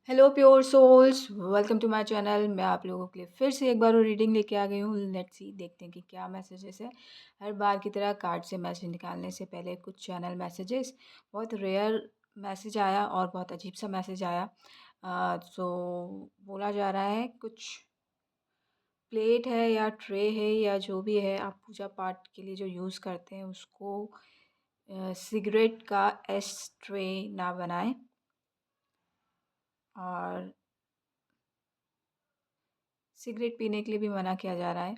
Hello pure souls, welcome to my channel. मैं आप लोगों के लिए फिर से एक बार और रीडिंग लेके आ गई हूँ। लेट्स सी, देखते हैं कि क्या मैसेजेस है। हर बार की तरह कार्ड से मैसेज निकालने से पहले कुछ चैनल मैसेजेस, बहुत रेयर मैसेज आया और बहुत अजीब सा मैसेज आया। सो बोला जा रहा है कुछ प्लेट है या ट्रे है या जो भी है आप पूजा पाठ के लिए जो यूज़ करते हैं उसको सिगरेट का एश ट्रे ना बनाएं। और सिगरेट पीने के लिए भी मना किया जा रहा है।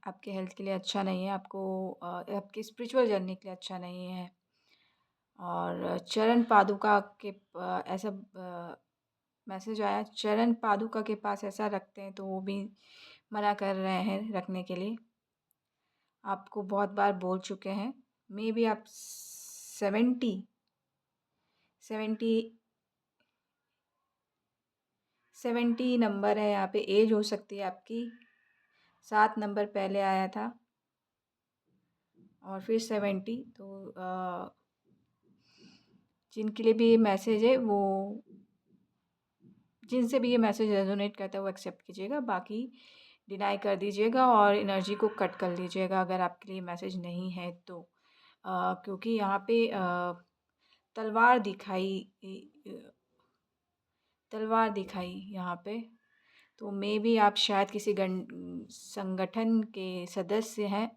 आपके हेल्थ के लिए अच्छा नहीं है, आपकी स्पिरिचुअल जर्नी के लिए अच्छा नहीं है। और चरण पादुका के ऐसा मैसेज आया, चरण पादुका के पास ऐसा रखते हैं तो वो भी मना कर रहे हैं रखने के लिए। आपको बहुत बार बोल चुके हैं। मे बी आप 70 70 नंबर है यहाँ पे, एज हो सकती है आपकी। 7 नंबर पहले आया था और फिर 70। तो जिनके लिए भी ये मैसेज है, वो जिनसे भी ये मैसेज रेजोनेट करता है वो एक्सेप्ट कीजिएगा, बाकी डिनाई कर दीजिएगा और एनर्जी को कट कर लीजिएगा अगर आपके लिए मैसेज नहीं है तो। क्योंकि यहाँ पे तलवार दिखाई तलवार दिखाई यहाँ पे। तो मे बी आप शायद किसी संगठन के सदस्य हैं,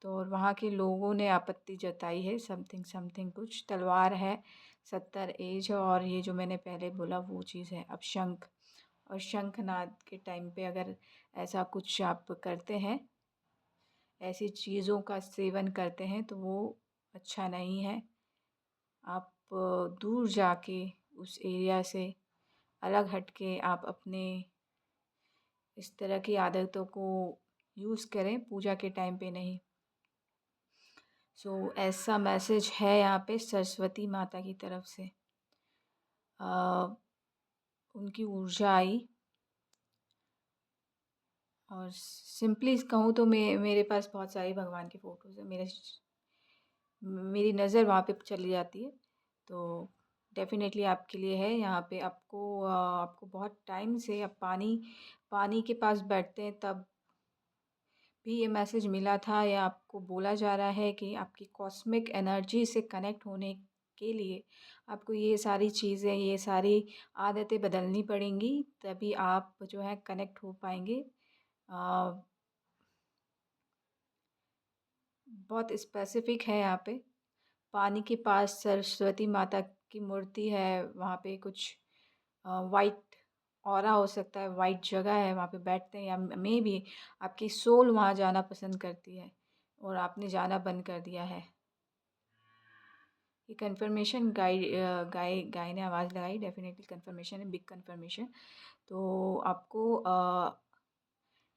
तो और वहाँ के लोगों ने आपत्ति जताई है। समथिंग समथिंग कुछ तलवार है, 70 एज है और ये जो मैंने पहले बोला वो चीज़ है। अब शंख और शंखनाद के टाइम पे अगर ऐसा कुछ आप करते हैं, ऐसी चीज़ों का सेवन करते हैं तो वो अच्छा नहीं है। आप दूर जाके उस एरिया से अलग हट के आप अपने इस तरह की आदतों को यूज़ करें, पूजा के टाइम पे नहीं। ऐसा मैसेज है यहाँ पे सरस्वती माता की तरफ से। उनकी ऊर्जा आई और सिंपली कहूँ तो मेरे पास बहुत सारी भगवान की फ़ोटोज़ हैं। मेरी नज़र वहाँ पे चली जाती है। तो डेफ़िनेटली आपके लिए है यहाँ पे। आपको बहुत टाइम से आप पानी के पास बैठते हैं तब भी ये मैसेज मिला था, या आपको बोला जा रहा है कि आपकी कॉस्मिक एनर्जी से कनेक्ट होने के लिए आपको ये सारी चीज़ें, ये सारी आदतें बदलनी पड़ेंगी, तभी आप जो है कनेक्ट हो पाएंगे। बहुत स्पेसिफिक है यहाँ पे। पानी के पास सरस्वती माता की मूर्ति है, वहाँ पे कुछ वाइट ऑरा हो सकता है, वाइट जगह है, वहाँ पे बैठते हैं, या मे बी आपकी सोल वहाँ जाना पसंद करती है और आपने जाना बंद कर दिया है। ये कन्फर्मेशन गाय ने आवाज़ लगाई, डेफिनेटली कन्फर्मेशन है, बिग कन्फर्मेशन। तो आपको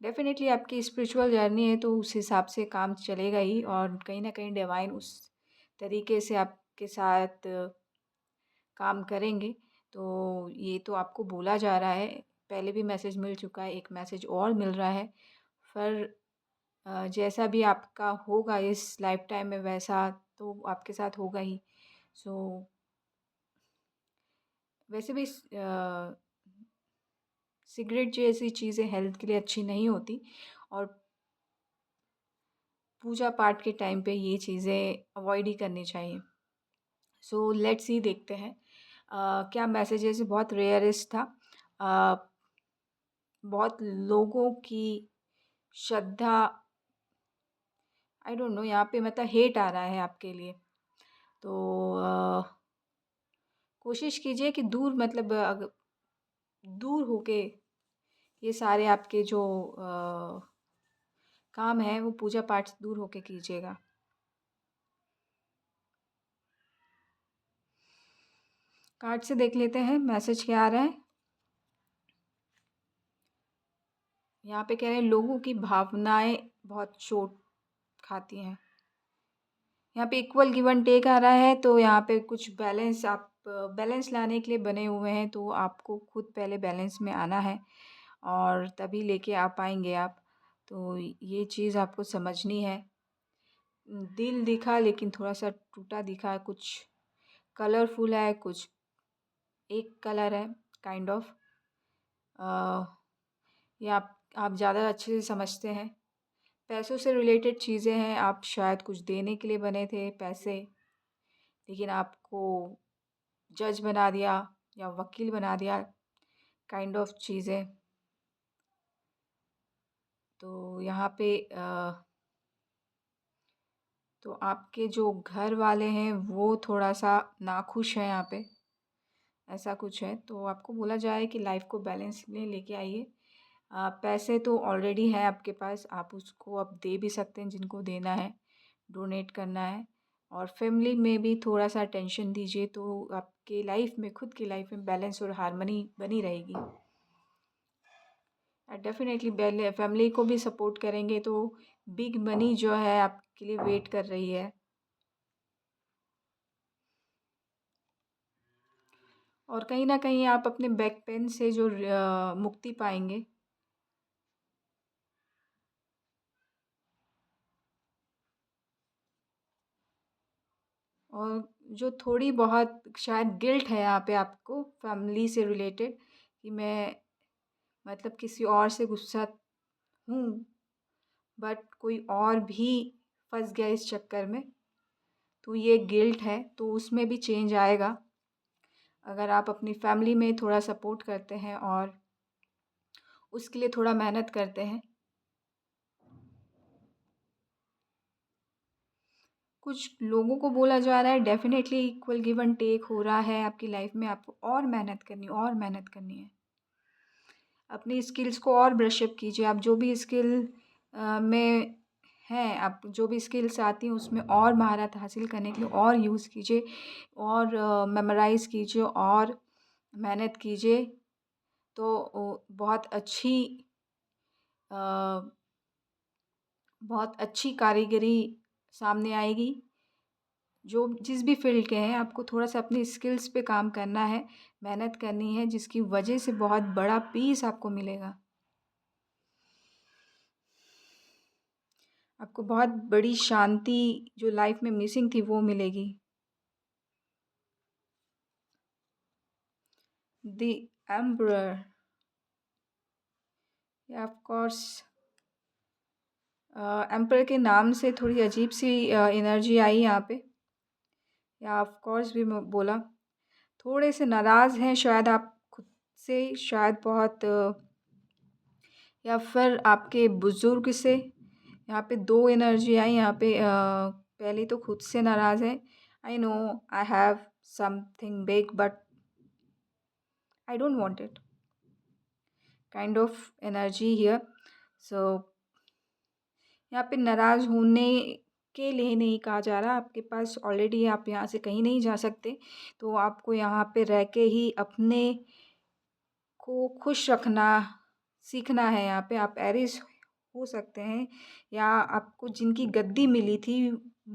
डेफिनेटली आपकी स्पिरिचुअल जर्नी है तो उस हिसाब से काम चलेगा ही, और कहीं ना कहीं डिवाइन उस तरीके से आपके साथ काम करेंगे। तो ये तो आपको बोला जा रहा है, पहले भी मैसेज मिल चुका है, एक मैसेज और मिल रहा है। पर जैसा भी आपका होगा इस लाइफ टाइम में वैसा तो आपके साथ होगा ही। सो वैसे भी सिगरेट जैसी चीज़ें हेल्थ के लिए अच्छी नहीं होती, और पूजा पाठ के टाइम पे ये चीज़ें अवॉइड ही करनी चाहिए। लेट्स सी, देखते हैं क्या मैसेजेस। बहुत रेयरिस्ट था। अ, बहुत लोगों की श्रद्धा, आई डोंट नो, यहाँ पे मतलब हेट आ रहा है आपके लिए। तो कोशिश कीजिए कि दूर, मतलब दूर होके ये सारे आपके जो काम है वो पूजा पाठ से दूर होके कीजिएगा। कार्ड से देख लेते हैं मैसेज क्या आ रहा है। यहाँ पे कह रहे हैं लोगों की भावनाएं बहुत चोट खाती हैं। यहाँ पे इक्वल गिव एंड टेक आ रहा है, तो यहाँ पे कुछ बैलेंस, आप बैलेंस लाने के लिए बने हुए हैं, तो आपको खुद पहले बैलेंस में आना है और तभी लेके आ पाएंगे आप। तो ये चीज़ आपको समझनी है। दिल दिखा लेकिन थोड़ा सा टूटा दिखा, कुछ कलरफुल है, कुछ एक कलर है काइंड ऑफ। ये आप ज़्यादा अच्छे से समझते हैं। पैसों से रिलेटेड चीज़ें हैं, आप शायद कुछ देने के लिए बने थे पैसे, लेकिन आपको जज बना दिया या वकील बना दिया, काइंड ऑफ चीज़ें। तो यहाँ पे तो आपके जो घर वाले हैं वो थोड़ा सा नाखुश हैं यहाँ पे, ऐसा कुछ है। तो आपको बोला जाए कि लाइफ को बैलेंस में लेके आइए। पैसे तो ऑलरेडी हैं आपके पास, आप उसको अब दे भी सकते हैं जिनको देना है, डोनेट करना है। और फैमिली में भी थोड़ा सा अटेंशन दीजिए, तो आपके लाइफ में, खुद की लाइफ में बैलेंस और हार्मनी बनी रहेगी। डेफिनेटली फैमिली को भी सपोर्ट करेंगे तो बिग मनी जो है आपके लिए वेट कर रही है। और कहीं ना कहीं आप अपने बैक पेन से जो मुक्ति पाएंगे। और जो थोड़ी बहुत शायद गिल्ट है यहाँ पे आपको फैमिली से रिलेटेड, कि मैं मतलब किसी और से गुस्सा हूँ, बट कोई और भी फंस गया इस चक्कर में, तो ये गिल्ट है, तो उसमें भी चेंज आएगा अगर आप अपनी फैमिली में थोड़ा सपोर्ट करते हैं और उसके लिए थोड़ा मेहनत करते हैं। कुछ लोगों को बोला जा रहा है definitely equal give and take हो रहा है आपकी लाइफ में, आपको और मेहनत करनी है। अपनी स्किल्स को और ब्रशअप कीजिए। आप जो भी स्किल में हैं, आप जो भी स्किल्स आती हैं उसमें और महारत हासिल करने के लिए और यूज़ कीजिए, और मेमोराइज़ कीजिए और मेहनत कीजिए। तो अ, बहुत अच्छी कारीगरी सामने आएगी। जो जिस भी फ़ील्ड के हैं, आपको थोड़ा-सा अपनी स्किल्स पे काम करना है, मेहनत करनी है, जिसकी वजह से बहुत बड़ा पीस आपको मिलेगा। आपको बहुत बड़ी शांति जो लाइफ में मिसिंग थी वो मिलेगी। द एम्परर, या ऑफ कोर्स एम्परर के नाम से थोड़ी अजीब सी एनर्जी आई यहाँ पे। या ऑफ कोर्स भी मैं बोला, थोड़े से नाराज़ हैं शायद आप खुद से, शायद बहुत या फिर आपके बुज़ुर्ग से। यहाँ पे 2 एनर्जी आई यहाँ पे। पहली तो खुद से नाराज़ है। I know I have something big but I don't want it, kind of energy here. So यहाँ पे नाराज़ होने के लिए नहीं कहा जा रहा, आपके पास ऑलरेडी, आप यहाँ से कहीं नहीं जा सकते, तो आपको यहाँ पे रह के ही अपने को खुश रखना सीखना है। यहाँ पे आप एरिस हो सकते हैं, या आपको जिनकी गद्दी मिली थी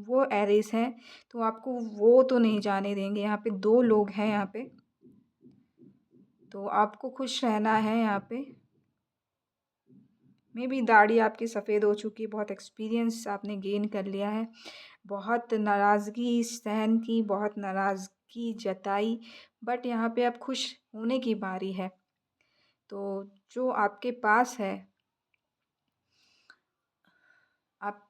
वो एरिस हैं, तो आपको वो तो नहीं जाने देंगे। यहाँ पे 2 लोग हैं यहाँ पे, तो आपको खुश रहना है यहाँ पे। मे बी दाढ़ी आपकी सफ़ेद हो चुकी है, बहुत एक्सपीरियंस आपने गेन कर लिया है, बहुत नाराज़गी सहन की, बहुत नाराज़गी जताई, बट यहाँ पे अब खुश होने की बारी है। तो जो आपके पास है, आप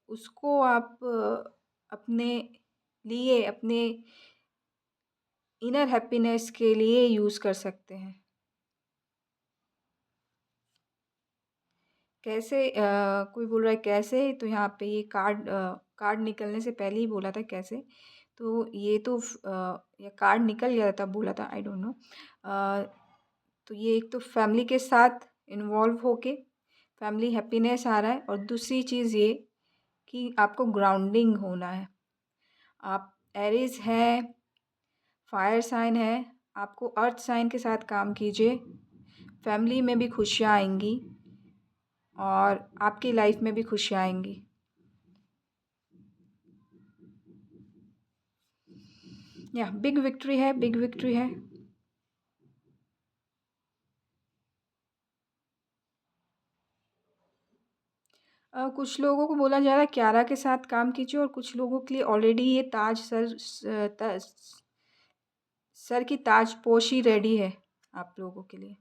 उसको आप अपने लिए, अपने इनर हैप्पीनेस के लिए यूज़ कर सकते हैं। कैसे? कोई बोल रहा है कैसे, तो यहाँ पे ये कार्ड निकलने से पहले ही बोला था कैसे, तो ये तो ये कार्ड निकल गया था, बोला था, आई डोंट नो। तो ये एक तो फैमिली के साथ इन्वॉल्व होके फैमिली हैप्पीनेस आ रहा है, और दूसरी चीज़ ये कि आपको ग्राउंडिंग होना है। आप एरीज है, फायर साइन है, आपको अर्थ साइन के साथ काम कीजिए, फैमिली में भी खुशियाँ आएंगी और आपकी लाइफ में भी खुशियाँ आएंगी। या बिग विक्ट्री है, बिग विक्ट्री है। कुछ लोगों को बोला जा रहा है क्यारा के साथ काम कीजिए, और कुछ लोगों के लिए ऑलरेडी ये ताज सर की ताजपोशी रेडी है आप लोगों के लिए।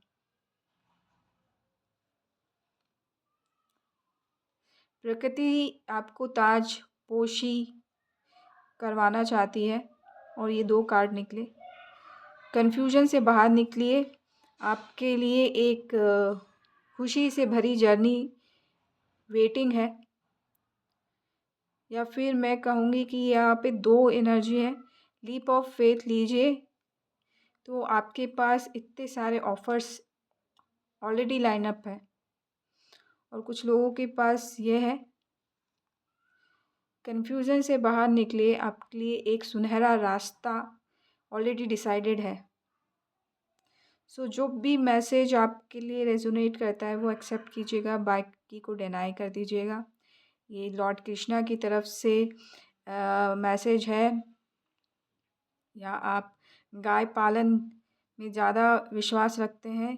प्रकृति आपको ताजपोशी करवाना चाहती है और ये 2 कार्ड निकले। कन्फ्यूजन से बाहर निकलिए, आपके लिए एक खुशी से भरी जर्नी वेटिंग है। या फिर मैं कहूँगी कि यहाँ पे 2 एनर्जी है। लीप ऑफ फेथ लीजिए, तो आपके पास इतने सारे ऑफ़र्स ऑलरेडी लाइन अप है। और कुछ लोगों के पास ये है, कन्फ्यूज़न से बाहर निकले, आपके लिए एक सुनहरा रास्ता ऑलरेडी डिसाइडेड है। सो जो भी मैसेज आपके लिए रेजोनेट करता है वो एक्सेप्ट कीजिएगा, बाकी को डिनाई कर दीजिएगा। ये लॉर्ड कृष्णा की तरफ से मैसेज है। या आप गाय पालन में ज़्यादा विश्वास रखते हैं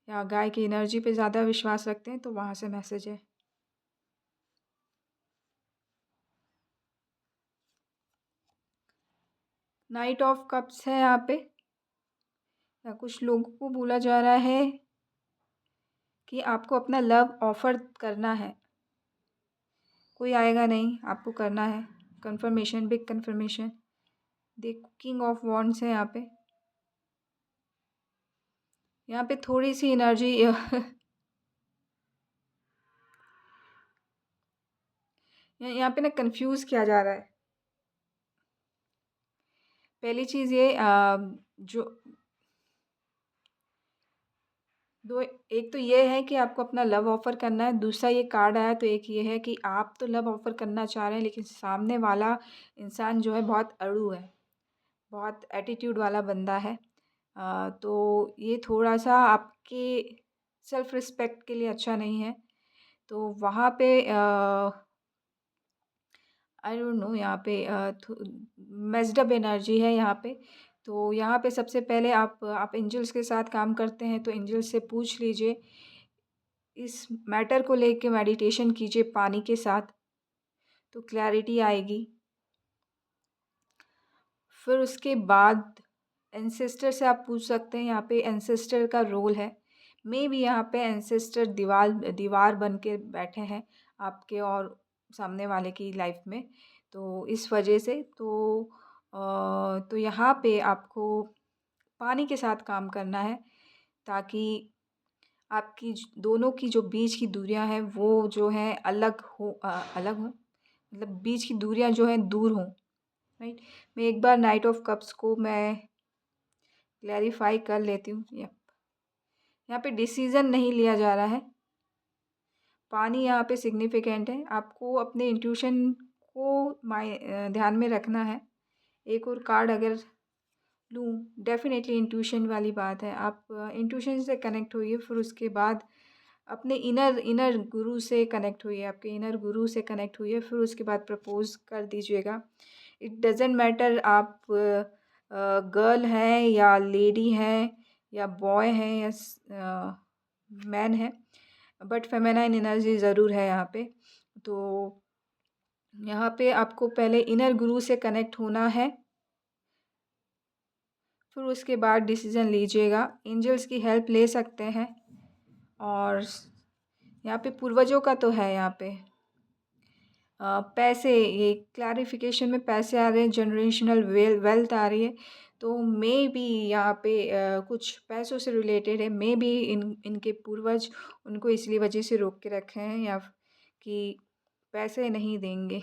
या गाय की एनर्जी पे ज़्यादा विश्वास रखते हैं, तो वहाँ से मैसेज है। नाइट ऑफ कप्स है यहाँ पे। या कुछ लोगों को बोला जा रहा है कि आपको अपना लव ऑफ़र करना है, कोई आएगा नहीं, आपको करना है। Confirmation, big confirmation. The king of wands है यहाँ पे। यहाँ पे थोड़ी सी एनर्जी यहाँ पे ना कंफ्यूज किया जा रहा है। पहली चीज़ ये जो दो, एक तो ये है कि आपको अपना लव ऑफ़र करना है। दूसरा ये कार्ड आया तो एक ये है कि आप तो लव ऑफ़र करना चाह रहे हैं, लेकिन सामने वाला इंसान जो है बहुत अड़ू है, बहुत एटीट्यूड वाला बंदा है। तो ये थोड़ा सा आपके सेल्फ रिस्पेक्ट के लिए अच्छा नहीं है। तो वहाँ पे आई डोंट नो, यहाँ पे मेस्ड अप एनर्जी है यहाँ पे। तो यहाँ पे सबसे पहले आप एंजल्स के साथ काम करते हैं तो एंजल्स से पूछ लीजिए, इस मैटर को लेके मेडिटेशन कीजिए पानी के साथ, तो क्लैरिटी आएगी। फिर उसके बाद एंसेस्टर से आप पूछ सकते हैं, यहाँ पे एंसेस्टर का रोल है। मे भी यहाँ पे एंसेस्टर दीवार बन के बैठे हैं आपके और सामने वाले की लाइफ में। तो इस वजह से तो यहाँ पे आपको पानी के साथ काम करना है, ताकि आपकी दोनों की जो बीच की दूरियां हैं वो जो है अलग हो, मतलब बीच की दूरियां जो हैं दूर हों। राइट। मैं एक बार नाइट ऑफ कप्स को मैं क्लैरिफाई कर लेती हूँ। यहाँ पे डिसीज़न नहीं लिया जा रहा है। पानी यहाँ पे सिग्निफिकेंट है। आपको अपने इंट्यूशन को ध्यान में रखना है। एक और कार्ड अगर लूँ, डेफिनेटली इंट्यूशन वाली बात है। आप इंट्यूशन से कनेक्ट होइए, फिर उसके बाद अपने इनर गुरु से कनेक्ट होइए, आपके इनर गुरु से कनेक्ट होइए, फिर उसके बाद प्रपोज़ कर दीजिएगा। इट डज़न्ट मैटर आप गर्ल हैं या लेडी हैं या बॉय हैं या मैन है, बट फेमिनाइन एनर्जी ज़रूर है यहाँ पे। तो यहाँ पे आपको पहले इनर गुरु से कनेक्ट होना है, फिर उसके बाद डिसीज़न लीजिएगा। एंजल्स की हेल्प ले सकते हैं। और यहाँ पे पूर्वजों का तो है, यहाँ पे पैसे, ये क्लैरिफिकेशन में पैसे आ रहे हैं, जनरेशनल वेल्थ आ रही है। तो मे बी यहाँ पे कुछ पैसों से रिलेटेड है। मे बी इनके पूर्वज उनको इसलिए वजह से रोक के रखे हैं, या कि पैसे नहीं देंगे,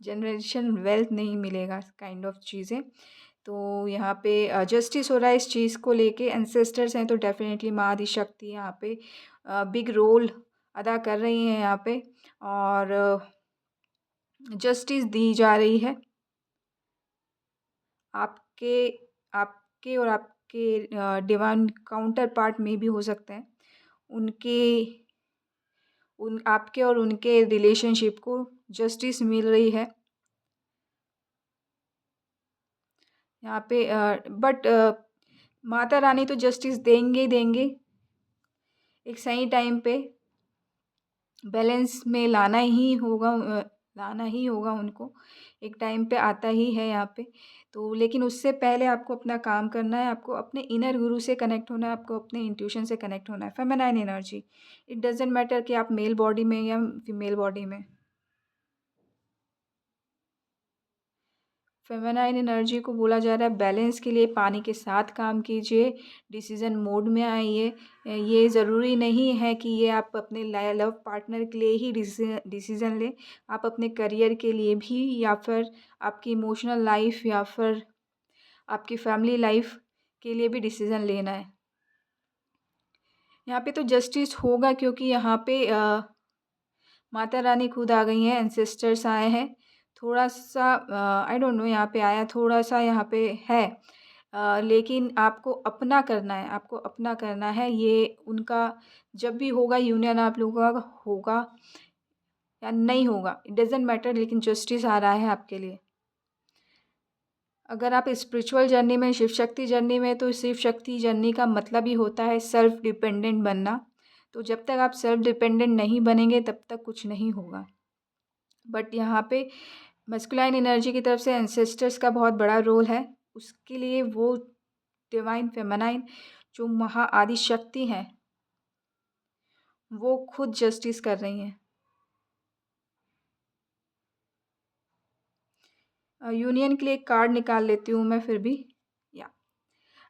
जनरेशन वेल्थ नहीं मिलेगा, काइंड ऑफ चीज़ें। तो यहाँ पे जस्टिस हो रहा है इस चीज़ को लेके। एंसेस्टर्स हैं तो डेफिनेटली माँ आदिशक्ति यहाँ पे बिग रोल अदा कर रही हैं यहाँ पे, और जस्टिस दी जा रही है। आपके आपके और आपके डिवाइन काउंटर पार्ट में भी हो सकते हैं। उनके आपके और उनके रिलेशनशिप को जस्टिस मिल रही है यहाँ पे। बट माता रानी तो जस्टिस देंगे ही देंगे। एक सही टाइम पे बैलेंस में लाना ही होगा आना ही होगा उनको, एक टाइम पे आता ही है यहाँ पे। तो लेकिन उससे पहले आपको अपना काम करना है, आपको अपने इनर गुरु से कनेक्ट होना है, आपको अपने इंट्यूशन से कनेक्ट होना है। Feminine energy, it doesn't matter कि आप मेल बॉडी में या फीमेल बॉडी में। फेमिनाइन एनर्जी को बोला जा रहा है बैलेंस के लिए पानी के साथ काम कीजिए, डिसीज़न मोड में आइए। ये ज़रूरी नहीं है कि ये आप अपने लव पार्टनर के लिए ही डिसीज़न लें, आप अपने करियर के लिए भी, या फिर आपकी इमोशनल लाइफ, या फिर आपकी फैमिली लाइफ के लिए भी डिसीज़न लेना है। यहाँ पे तो जस्टिस होगा, क्योंकि यहाँ पे माता रानी खुद आ गई हैं, एंसेस्टर्स आए हैं। थोड़ा-सा आई डोंट नो यहाँ पे आया, थोड़ा-सा यहाँ पे है। लेकिन आपको अपना करना है, आपको अपना करना है। ये उनका जब भी होगा यूनियन आप लोगों का होगा या नहीं होगा, इट डज़न्ट मैटर, लेकिन जस्टिस आ रहा है आपके लिए। अगर आप स्पिरिचुअल जर्नी में, शिव शक्ति जर्नी में, तो शिव शक्ति जर्नी का मतलब ही होता है सेल्फ डिपेंडेंट बनना। तो जब तक आप सेल्फ डिपेंडेंट नहीं बनेंगे तब तक कुछ नहीं होगा। बट यहाँ पे मस्कुलाइन एनर्जी की तरफ से एंसेस्टर्स का बहुत बड़ा रोल है। उसके लिए वो डिवाइन फेमिनाइन जो महा आदि शक्ति हैं, वो खुद जस्टिस कर रही हैं। यूनियन के लिए एक कार्ड निकाल लेती हूँ मैं फिर भी। या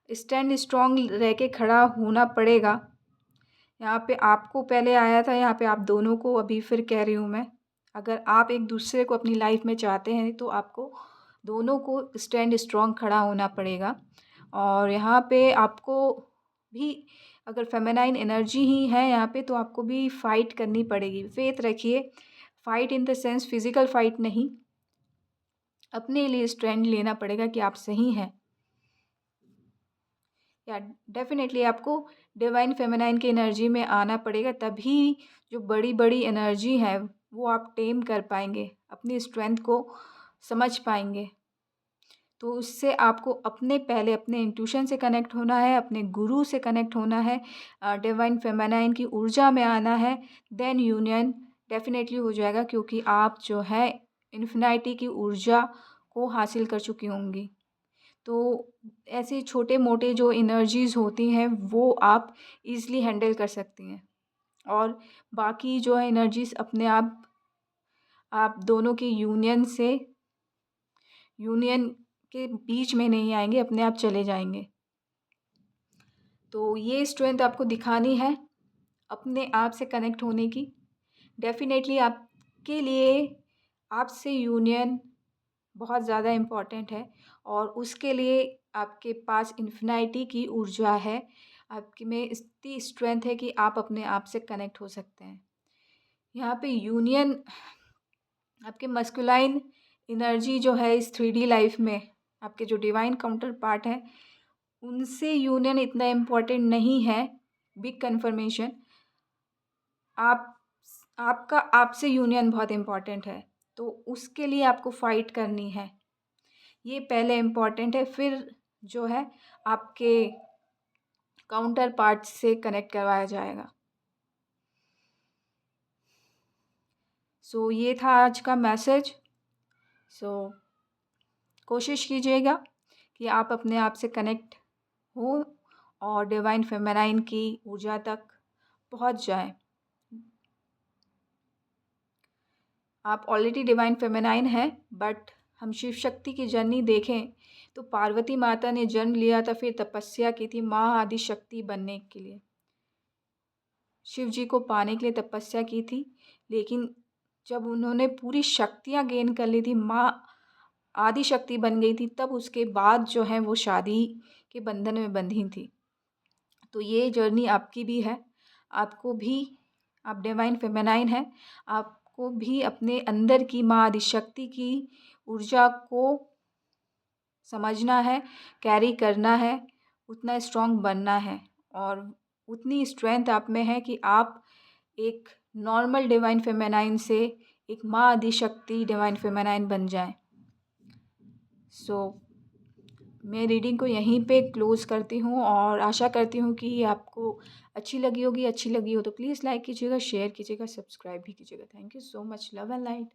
स्टैंड स्ट्रॉन्ग रह के खड़ा होना पड़ेगा। यहाँ पे आपको पहले आया था, यहाँ पे आप दोनों को अभी फिर कह रही हूँ मैं। अगर आप एक दूसरे को अपनी लाइफ में चाहते हैं तो आपको दोनों को स्टैंड स्ट्रॉन्ग खड़ा होना पड़ेगा। और यहाँ पे आपको भी, अगर फेमिनाइन एनर्जी ही है यहाँ पे, तो आपको भी फाइट करनी पड़ेगी। फेथ रखिए, fight in the sense physical fight नहीं, अपने लिए स्टैंड लेना पड़ेगा कि आप सही हैं। या डेफिनेटली आपको डिवाइन फेमिनाइन की एनर्जी में आना पड़ेगा, तभी जो बड़ी बड़ी एनर्जी है वो आप टेम कर पाएंगे, अपनी स्ट्रेंथ को समझ पाएंगे। तो उससे आपको पहले अपने इंट्यूशन से कनेक्ट होना है, अपने गुरु से कनेक्ट होना है, डिवाइन फेमिनाइन की ऊर्जा में आना है। देन यूनियन डेफिनेटली हो जाएगा, क्योंकि आप जो है इन्फिनिटी की ऊर्जा को हासिल कर चुकी होंगी। तो ऐसे छोटे मोटे जो एनर्जीज़ होती हैं वो आप इज़िली हैंडल कर सकती हैं। और बाकी जो है एनर्जीज़ अपने आप दोनों के यूनियन के बीच में नहीं आएंगे, अपने आप चले जाएंगे। तो ये स्ट्रेंथ आपको दिखानी है अपने आप से कनेक्ट होने की। डेफिनेटली आपके लिए आपसे यूनियन बहुत ज़्यादा इम्पॉर्टेंट है, और उसके लिए आपके पास इन्फिनिटी की ऊर्जा है, आपके में इतनी स्ट्रेंथ है कि आप अपने आप से कनेक्ट हो सकते हैं। यहाँ पे यूनियन आपके मस्कुलाइन एनर्जी जो है इस 3D लाइफ में, आपके जो डिवाइन काउंटर पार्ट है, उनसे यूनियन इतना इम्पोर्टेंट नहीं है। बिग कन्फर्मेशन, आप आपका आपसे यूनियन बहुत इम्पॉर्टेंट है। तो उसके लिए आपको फ़ाइट करनी है, ये पहले इम्पॉर्टेंट है। फिर जो है आपके काउंटर पार्ट से कनेक्ट करवाया जाएगा। सो ये था आज का मैसेज। सो कोशिश कीजिएगा कि आप अपने आप से कनेक्ट हो और डिवाइन फेमिनाइन की ऊर्जा तक पहुंच जाएं। आप ऑलरेडी डिवाइन फेमिनाइन हैं, बट हम शिव शक्ति की जर्नी देखें तो पार्वती माता ने जन्म लिया था, फिर तपस्या की थी माँ आदि शक्ति बनने के लिए, शिव जी को पाने के लिए तपस्या की थी। लेकिन जब उन्होंने पूरी शक्तियाँ गेन कर ली थी, माँ आदि शक्ति बन गई थी, तब उसके बाद जो है वो शादी के बंधन में बंधी थी। तो ये जर्नी आपकी भी है, आपको भी, आप डिवाइन फेमिनाइन हैं, आपको भी अपने अंदर की माँ आदि शक्ति की ऊर्जा को समझना है, कैरी करना है, उतना स्ट्रॉन्ग बनना है। और उतनी स्ट्रेंथ आप में है कि आप एक नॉर्मल डिवाइन फेमिनाइन से एक माँ आदि शक्ति डिवाइन फेमिनाइन बन जाएं। सो मैं रीडिंग को यहीं पे क्लोज़ करती हूँ, और आशा करती हूँ कि आपको अच्छी लगी होगी। अच्छी लगी हो तो प्लीज़ लाइक कीजिएगा, शेयर कीजिएगा, सब्सक्राइब भी कीजिएगा। Thank you so much. Love and light.